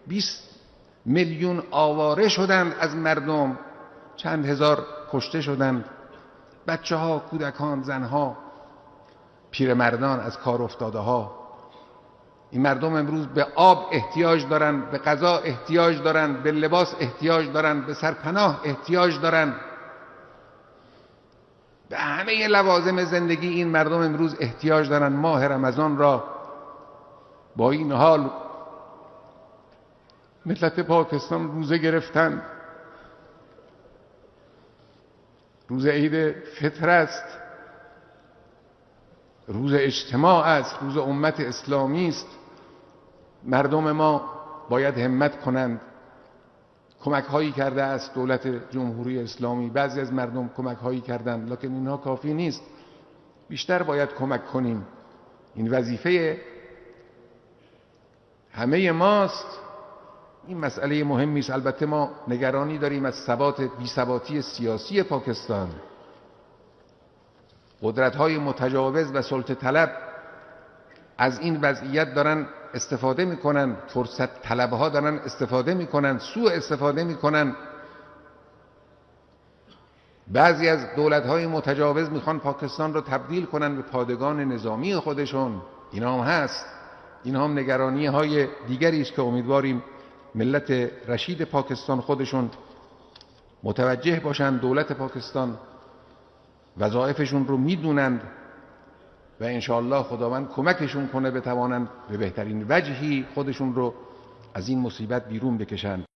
20 میلیون آواره شدند از مردم، چند هزار کشته شدند، بچه ها، کودکان، زنها، پیرمردان، از کار افتاده ها. این مردم امروز به آب احتیاج دارند، به غذا احتیاج دارند، به لباس احتیاج دارند، به سرپناه احتیاج دارند، به همه لوازم زندگی این مردم امروز احتیاج دارند. ماه رمضان را با این حال ملت پاکستان روزه گرفتند. روز عید فطر است، روز اجتماع است، روز امت اسلامی است. مردم ما باید همت کنند. کمک هایی کرده است دولت جمهوری اسلامی، بعضی از مردم کمک هایی کردند، لکن اینها کافی نیست. بیشتر باید کمک کنیم. این وظیفه همه ماست. این مسئله مهمی است. البته ما نگرانی داریم از بی‌ثباتی سیاسی پاکستان. قدرت‌های متجاوز و سلطه طلب از این وضعیت دارن استفاده میکنن، فرصت طلبها دارن استفاده میکنن، سوء استفاده میکنن. بعضی از دولت‌های متجاوز میخوان پاکستان رو تبدیل کنن به پادگان نظامی خودشون. اینا هم هست. اینا هم نگرانی‌های دیگری است که امیدواریم ملت رشید پاکستان خودشون متوجه باشند. دولت پاکستان وظایفشون رو میدونند و انشاءالله خداوند کمکشون کنه بتوانند به بهترین وجهی خودشون رو از این مصیبت بیرون بکشند.